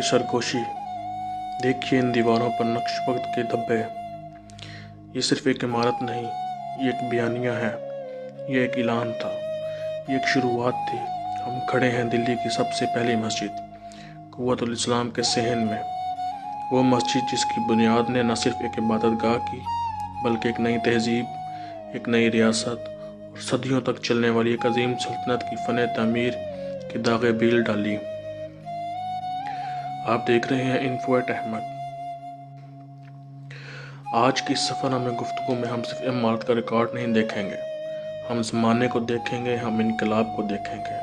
की सरगोशी। देखिए इन दीवारों पर नक्श वक्त के धब्बे। ये सिर्फ एक इमारत नहीं, ये एक बयानिया है, ये एक ऐलान था, ये एक शुरुआत थी। हम खड़े हैं दिल्ली की सबसे पहली मस्जिद, कुव्वतुल इस्लाम के सहन में। वो मस्जिद जिसकी बुनियाद ने न सिर्फ एक इबादतगाह की, बल्कि एक नई तहजीब, एक नई रियासत और सदियों तक चलने वाली एक अजीम सल्तनत की फ़न तामीर की दाग़े बील डाली। आप देख रहे हैं इन्फो एट अहमद। आज की सफ़रनामे गुफ्तगू में हम सिर्फ इमारत का रिकॉर्ड नहीं देखेंगे, हम ज़माने को देखेंगे, हम इनकलाब को देखेंगे,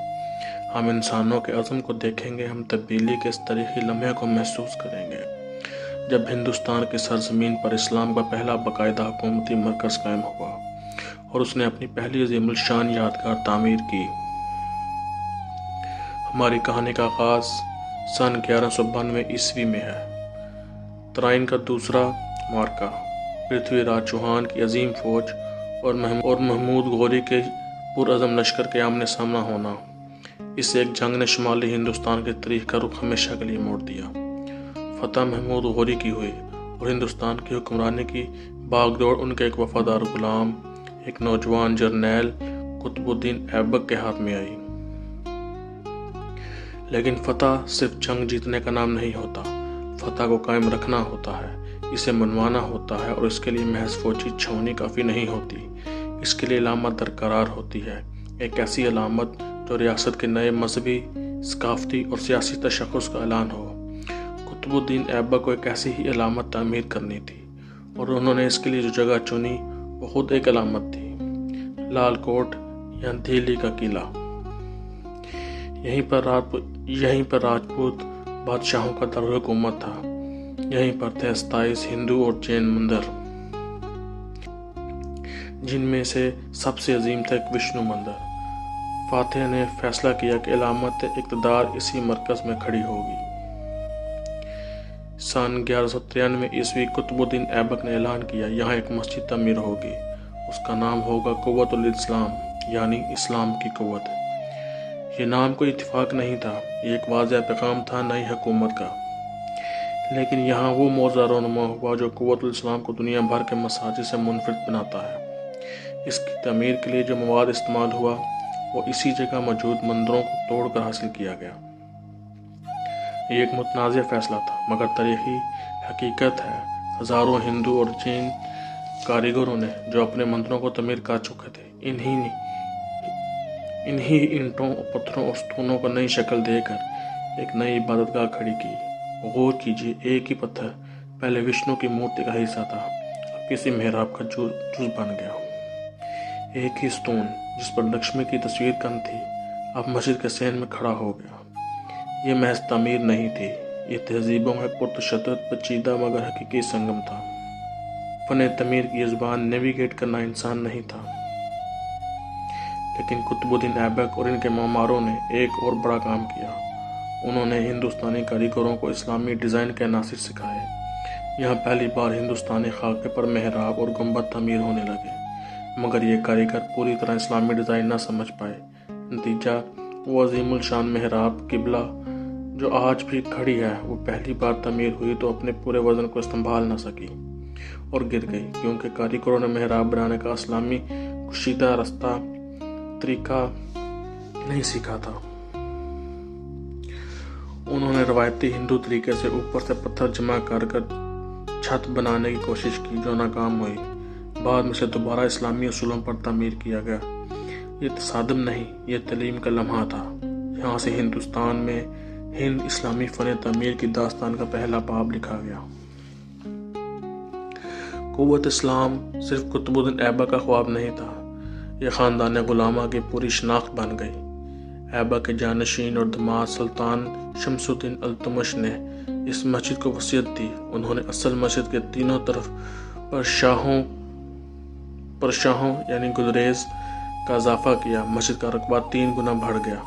हम इंसानों के अज़म को देखेंगे, हम तब्दीली के इस तारीख़ी लम्हे को महसूस करेंगे जब हिंदुस्तान की सरज़मीन पर इस्लाम का पहला बाकायदा हुकूमती मरकज़ कायम हुआ और उसने अपनी पहली अज़ीमुल शान यादगार तामीर की। हमारी कहानी का आगाज़ सन 1192 ईस्वी में है। तराइन का दूसरा मार्का, पृथ्वीराज चौहान की अजीम फौज और महमूद गौरी के पुरअज़म लश्कर के आमने सामना होना। इस एक जंग ने शुमाली हिंदुस्तान के तारीख़ का रुख हमेशा के लिए मोड़ दिया। फतह महमूद गौरी की हुई और हिंदुस्तान की हुक्मरानी की बागडोर उनके एक वफादार गुलाम, एक नौजवान जर्नैल कुतुबुद्दीन ऐबक के हाथ में आई। लेकिन फतह सिर्फ जंग जीतने का नाम नहीं होता, फतह को कायम रखना होता है, इसे मनवाना होता है और इसके लिए महज फौजी छावनी काफ़ी नहीं होती। इसके लिए अलामत दरकरार होती है, एक ऐसी अलामत जो रियासत के नए मजहबी, सकाफती और सियासी तशख़्ख़ुस का ऐलान हो। कुतुबुद्दीन ऐबक को एक ऐसी ही अलामत तामीर करनी थी और उन्होंने इसके लिए जो जगह चुनी वो खुद एक अलामत थी, लाल कोट या दिल्ली का किला। यहीं पर राजपूत बादशाहों का दारुल-हुकूमत था। यहीं पर थे 27 हिंदू और जैन मंदिर, जिनमें से सबसे अजीम था एक विष्णु मंदिर। फातिह ने फैसला किया कि अलामत इक़्तिदार इसी मरकज़ में खड़ी होगी। सन 1193 ईस्वी कुतुबुद्दीन ऐबक ने ऐलान किया, यहाँ एक मस्जिद तामीर होगी, उसका नाम होगा कुव्वतुल इस्लाम, यानी इस्लाम की कुव्वत। ये नाम कोई इत्तेफाक नहीं था, ये एक वाज़ेह पैगाम था नई हुकूमत का। लेकिन यहाँ वो मौज़ा रोनुमा हुआ जो कुव्वतुल इस्लाम को दुनिया भर के मसाजिद से मुनफरिद बनाता है। इसकी तमीर के लिए जो मवाद इस्तेमाल हुआ वो इसी जगह मौजूद मंदिरों को तोड़कर हासिल किया गया। ये एक मुतनाज़िह फ़ैसला था, मगर तारीख़ी हकीकत है हज़ारों हिंदू और जैन कारीगरों ने जो अपने मंदिरों को तमीर कर चुके थे, इन्हीं ईंटों और पत्थरों और स्तूनों को नई शक्ल देकर एक नई इबादतगाह खड़ी की। गौर कीजिए, एक ही पत्थर पहले विष्णु की मूर्ति का हिस्सा था, अब किसी मेहराब का जुज़ बन गया। एक ही स्तून जिस पर लक्ष्मी की तस्वीर कम थी, अब मस्जिद के सहन में खड़ा हो गया। ये महज तामीर नहीं थी, ये तहजीबों में पुरतशद्दुद पेचीदा मगर हकीकी संगम था। फ़न तमीर की ज़बान नेविगेट करना इंसान नहीं था, लेकिन कुतुबुद्दीन ऐबक और इनके मामारों ने एक और बड़ा काम किया। उन्होंने हिंदुस्तानी कारीगरों को इस्लामी डिज़ाइन के अनासिर सिखाए। यहाँ पहली बार हिंदुस्तानी खाके पर मेहराब और गुंबद तामीर होने लगे, मगर ये कारीगर पूरी तरह इस्लामी डिज़ाइन न समझ पाए। नतीजा, वो अजीमुल शान मेहराब किबला जो आज भी खड़ी है, वो पहली बार तामीर हुई तो अपने पूरे वज़न को संभाल न सकी और गिर गई, क्योंकि कारीगरों ने मेहराब बनाने का इस्लामी कुशीदा रास्ता तरीका नहीं सीखा था। उन्होंने रवायती हिंदू तरीके से ऊपर से पत्थर जमा कर छत बनाने की कोशिश की, जो नाकाम हुई। बाद में से दोबारा इस्लामी उसूलों पर तामीर किया गया। ये तसादम नहीं, ये तालीम का लम्हा था। यहाँ से हिंदुस्तान में हिंद इस्लामी फ़न तामीर की दास्तान का पहला बाब लिखा गया। कुव्वत इस्लाम सिर्फ कुतुबुद्दीन ऐबक का ख्वाब नहीं था, यह ख़ानदान गुलामा की पूरी शनाख्त बन गई। ऐबक के जानशीन और दामाद सुल्तान शमसुद्दीन अल्तुतमिश ने इस मस्जिद को वसीयत दी। उन्होंने असल मस्जिद के तीनों तरफ पर शाहों यानी गुदरेज का इजाफा किया। मस्जिद का रकबा 3 गुना बढ़ गया।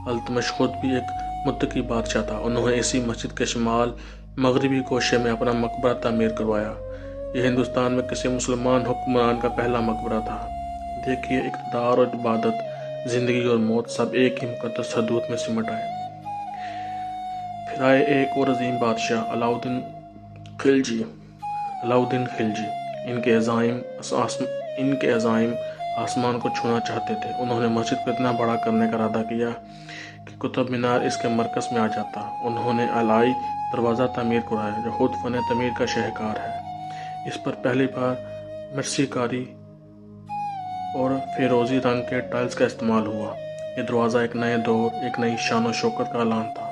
अल्तुतमिश खुद भी एक मुत्तकी बादशाह था। उन्होंने इसी मस्जिद के शुमाल मगरबी कोशे में अपना मकबरा तामीर करवाया। यह हिंदुस्तान में किसी मुसलमान हुक्मरान का पहला मकबरा था। देखिए, इक़्तिदार और इबादत, ज़िंदगी और मौत सब एक ही मुक़द्दस हदूद में सिमट आए। پھر آئے ایک اور عظیم بادشاہ علاؤدین خلجی۔ ان کے عزائم آسمان کو چھونا چاہتے تھے۔ انہوں نے مسجد کو اتنا بڑا کرنے کا ارادہ کیا کہ قطب مینار اس کے مرکز میں آ جاتا۔ انہوں نے علائی دروازہ تعمیر کرایا جو خود فن تعمیر کا شاہکار ہے۔ اس پر پہلی بار مرسی کاری اور فیروزی رنگ کے ٹائلز کا استعمال ہوا۔ یہ دروازہ ایک نئے دور، ایک نئی شان و شوکت کا اعلان تھا،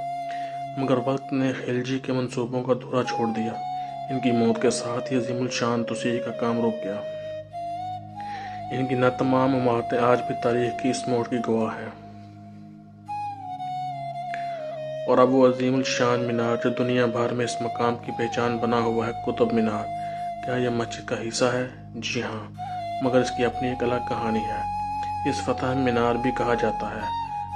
مگر وقت نے خلجی کے منصوبوں کا دھورا چھوڑ دیا۔ ان کی موت کے ساتھ ہی عظیم الشان توسیع کا کام رک گیا۔ ان کی نہ تمام عمارتیں آج بھی تاریخ کی اس موڑ کی گواہ ہیں۔ اور اب وہ عظیم الشان مینار جو دنیا بھر میں اس مقام کی پہچان بنا ہوا ہے، قطب مینار، کیا یہ مسجد کا حصہ ہے؟ جی ہاں، مگر اس کی اپنی ایک الگ کہانی ہے۔ اس فتح مینار بھی کہا جاتا ہے۔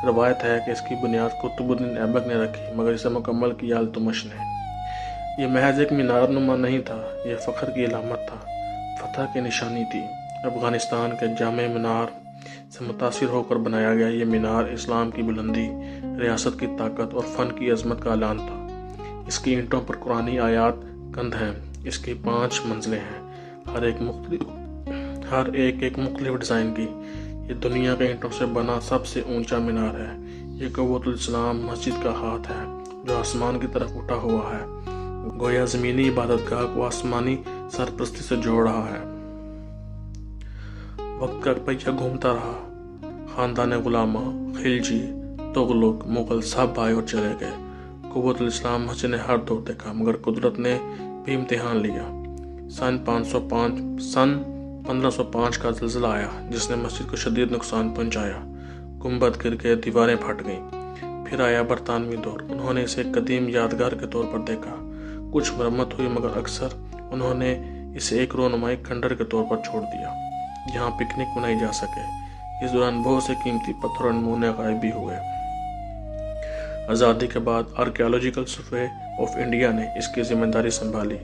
روایت ہے کہ اس کی بنیاد قطب الدین ایبک نے رکھی، مگر اسے مکمل کیا التمش نے۔ یہ محض ایک مینار نما نہیں تھا، یہ فخر کی علامت تھا، فتح کی نشانی تھی۔ افغانستان کے جامع مینار سے متاثر ہو کر بنایا گیا یہ مینار اسلام کی بلندی، ریاست کی طاقت اور فن کی عظمت کا اعلان تھا۔ اس کی اینٹوں پر قرآنی آیات کند ہیں۔ اس کی 5 منزلیں ہیں، ہر ایک مختلف ڈیزائن کی۔ یہ دنیا کے اینٹوں سے بنا سب سے اونچا مینار ہے۔ یہ قوت الاسلام مسجد کا ہاتھ ہے جو آسمان کی طرف اٹھا ہوا ہے، گویا زمینی عبادت گاہ کو آسمانی سرپرستی سے جوڑ رہا ہے۔ وقت کا پہیہ گھومتا رہا، خاندان غلامہ، خلجی، تغلق، مغل سب آئے اور چلے گئے۔ قوت الاسلام مسجد نے ہر دور دیکھا، مگر قدرت نے بھی امتحان لیا۔ سن 1505 کا زلزلہ آیا جس نے مسجد کو شدید نقصان پہنچایا۔ گنبد گر گئے، دیواریں پھٹ گئیں۔ پھر آیا برطانوی دور۔ انہوں نے اسے ایک قدیم یادگار کے طور پر دیکھا۔ کچھ مرمت ہوئی، مگر اکثر انہوں نے اسے ایک رونمائی کھنڈر کے طور پر چھوڑ دیا جہاں پکنک منائی جا سکے۔ اس دوران بہت سے قیمتی پتھر اور نمونے غائب بھی ہوئے۔ آزادی کے بعد آرکیالوجیکل سروے آف انڈیا نے اس کی ذمہ داری سنبھالی۔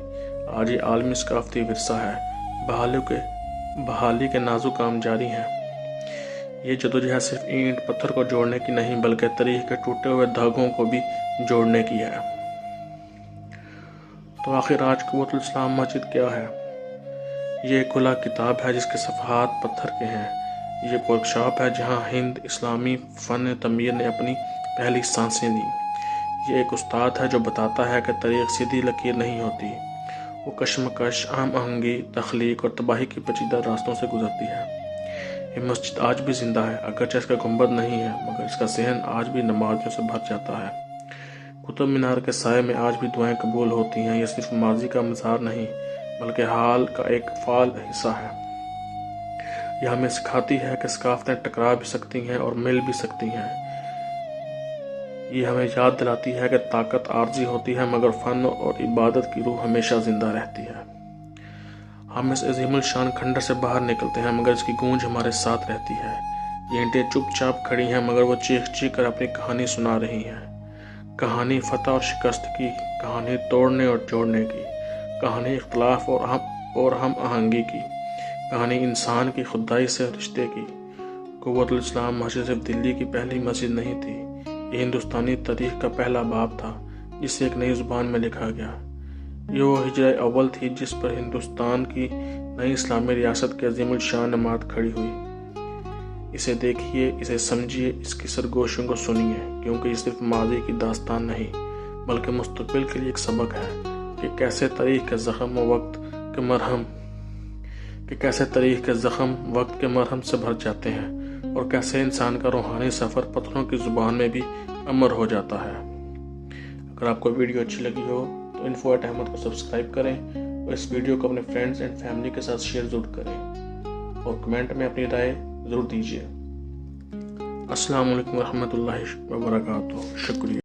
آج یہ عالمی ثقافتی ورثہ ہے۔ بحالی کے نازک کام جاری ہیں۔ یہ جدوجہد صرف اینٹ پتھر کو جوڑنے کی نہیں بلکہ تاریخ کے ٹوٹے ہوئے دھاگوں کو بھی جوڑنے کی ہے۔ تو آخر آج قوت الاسلام مسجد کیا ہے؟ یہ ایک کھلا کتاب ہے جس کے صفحات پتھر کے ہیں۔ یہ ایک ورکشاپ ہے جہاں ہند اسلامی فن تعمیر نے اپنی پہلی سانسیں دیں۔ یہ ایک استاد ہے جو بتاتا ہے کہ تاریخ سیدھی لکیر نہیں ہوتی، وہ کشمکش، ہم آہنگی، تخلیق اور تباہی کی پیچیدہ راستوں سے گزرتی ہے۔ یہ مسجد آج بھی زندہ ہے، اگرچہ اس کا گنبد نہیں ہے، مگر اس کا ذہن آج بھی نمازیوں سے بھر جاتا ہے۔ قطب مینار کے سائے میں آج بھی دعائیں قبول ہوتی ہیں۔ یہ صرف ماضی کا مظہر نہیں بلکہ حال کا ایک فعال حصہ ہے۔ یہ ہمیں سکھاتی ہے کہ ثقافتیں ٹکرا بھی سکتی ہیں اور مل بھی سکتی ہیں۔ یہ ہمیں یاد دلاتی ہے کہ طاقت عارضی ہوتی ہے مگر فن اور عبادت کی روح ہمیشہ زندہ رہتی ہے۔ ہم اس عظیم الشان کھنڈر سے باہر نکلتے ہیں مگر اس کی گونج ہمارے ساتھ رہتی ہے۔ یہ اینٹیں چپ چاپ کھڑی ہیں مگر وہ چیخ چیخ کر اپنی کہانی سنا رہی ہیں۔ کہانی فتح اور شکست کی، کہانی توڑنے اور جوڑنے کی، کہانی اختلاف اور ہم آہنگی کی، کہانی انسان کی خدائی سے رشتے کی۔ قوت الاسلام مسجد صرف دلی کی پہلی مسجد نہیں تھی، یہ ہندوستانی تاریخ کا پہلا باب تھا جسے ایک نئی زبان میں لکھا گیا۔ یہ وہ ہجرہ اول تھی جس پر ہندوستان کی نئی اسلامی ریاست کی عظیم الشان عمارت کھڑی ہوئی۔ اسے دیکھیے، اسے سمجھیے، اس کی سرگوشیوں کو سنیے، کیونکہ یہ صرف ماضی کی داستان نہیں بلکہ مستقبل کے لیے ایک سبق ہے کہ کیسے تاریخ کے زخم وقت کے مرہم سے بھر جاتے ہیں اور کیسے انسان کا روحانی سفر پتھروں کی زبان میں بھی امر ہو جاتا ہے۔ اگر آپ کو ویڈیو اچھی لگی ہو تو info@ahmed کو سبسکرائب کریں اور اس ویڈیو کو اپنے فرینڈز اینڈ فیملی کے ساتھ شیئر ضرور کریں اور کمنٹ میں اپنی رائے ضرور دیجیے۔ السلام علیکم ورحمۃ اللہ وبرکاتہ۔ شکریہ۔